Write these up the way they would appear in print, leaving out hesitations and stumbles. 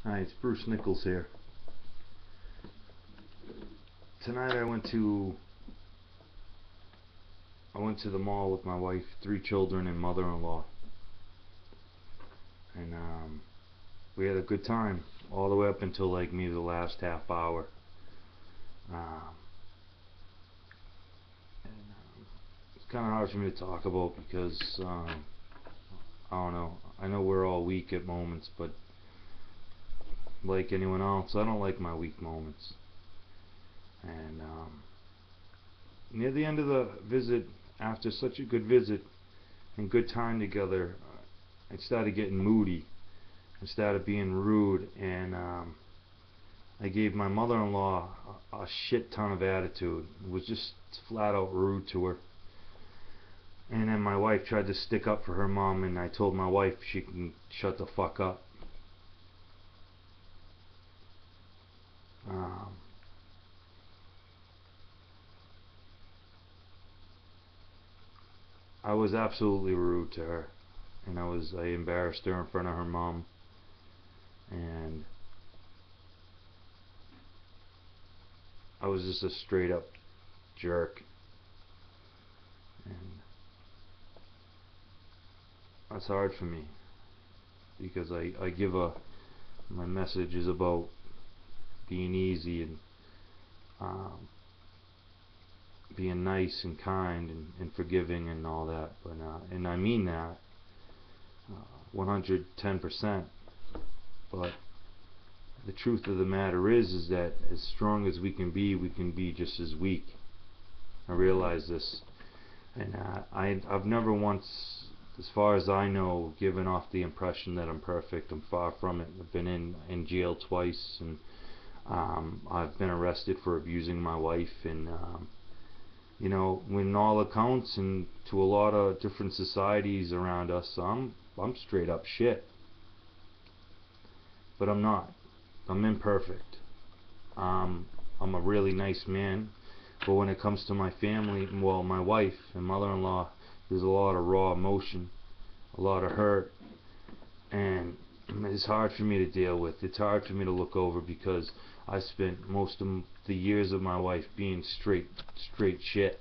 Hi, it's Bruce Nichols here. Tonight I went to the mall with my wife, 3 children, and mother-in-law, and we had a good time all the way up until like maybe the last half hour. It's kind of hard for me to talk about because I don't know. I know we're all weak at moments, but like anyone else, I don't like my weak moments. And near the end of the visit, after such a good visit and good time together, I started getting moody. I started being rude, and I gave my mother-in-law a shit ton of attitude. It was just flat out rude to her. And then my wife tried to stick up for her mom, and I told my wife she can shut the fuck up. I was absolutely rude to her, and I embarrassed her in front of her mom, and I was just a straight up jerk. And that's hard for me because my message is about being easy and being nice and kind and forgiving and all that, but and I mean that 110%. But the truth of the matter is that as strong as we can be just as weak. I realize this, and I've never once, as far as I know, given off the impression that I'm perfect. I'm far from it. I've been in jail twice, and I've been arrested for abusing my wife, and you know, when all accounts and to a lot of different societies around us, I'm straight up shit. But I'm not. I'm imperfect. I'm a really nice man, but when it comes to my family, well, my wife and mother-in-law, there's a lot of raw emotion, a lot of hurt, and it's hard for me to deal with. It's hard for me to look over because I spent most of the years of my life being straight shit.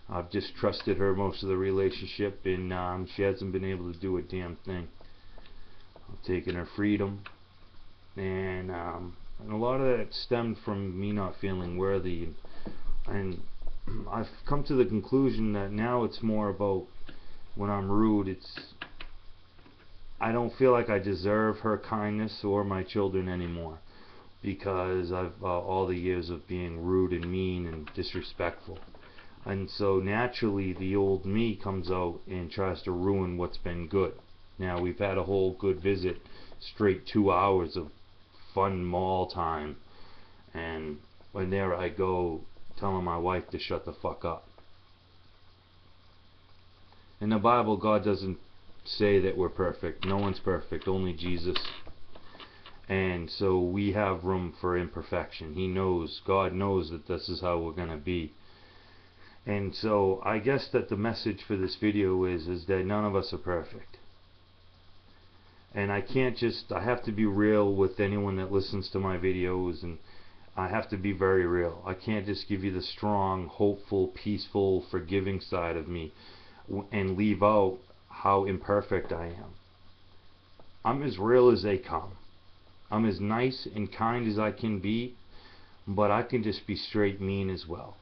I've distrusted her most of the relationship, and she hasn't been able to do a damn thing. I've taken her freedom, and a lot of that stemmed from me not feeling worthy, and I've come to the conclusion that now it's more about when I'm rude, I don't feel like I deserve her kindness or my children anymore, because I've all the years of being rude and mean and disrespectful, and so naturally the old me comes out and tries to ruin what's been good. Now we've had a whole good visit, straight 2 hours of fun mall time, and when there I go telling my wife to shut the fuck up. In the Bible, God doesn't say that we're perfect. No one's perfect, only Jesus. And so we have room for imperfection. God knows that this is how we're going to be. And so I guess that the message for this video is that none of us are perfect. And I have to be real with anyone that listens to my videos, and I have to be very real. I can't just give you the strong, hopeful, peaceful, forgiving side of me and leave out how imperfect I am. I'm as real as they come. I'm as nice and kind as I can be, but I can just be straight mean as well.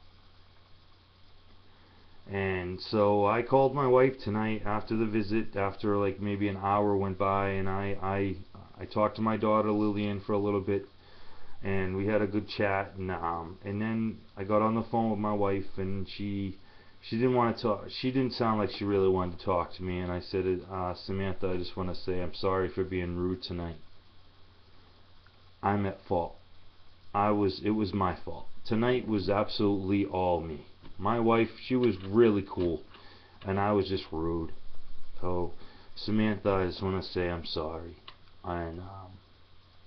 And so I called my wife tonight after the visit, after like maybe an hour went by, and I talked to my daughter Lillian for a little bit, and we had a good chat, and then I got on the phone with my wife, and she didn't want to talk. She didn't sound like she really wanted to talk to me, and I said, Samantha, I just want to say I'm sorry for being rude tonight. I'm at fault. It was my fault. Tonight was absolutely all me. My wife, she was really cool, and I was just rude. So Samantha, I just want to say I'm sorry, and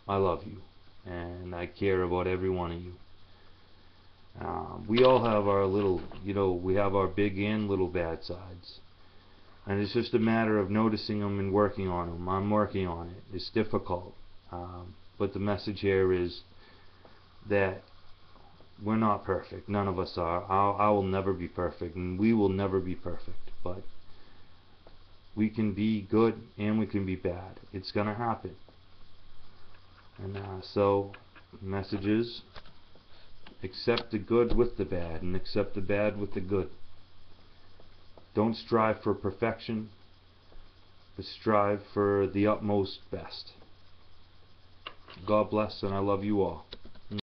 I love you, and I care about every one of you. We all have our little, we have our big and little bad sides, and it's just a matter of noticing them and working on them. I'm working on it. It's difficult. But the message here is that we're not perfect. None of us are. I will never be perfect, and we will never be perfect. But we can be good and we can be bad. It's gonna happen. And so, message is, accept the good with the bad, and accept the bad with the good. Don't strive for perfection, but strive for the utmost best. God bless, and I love you all.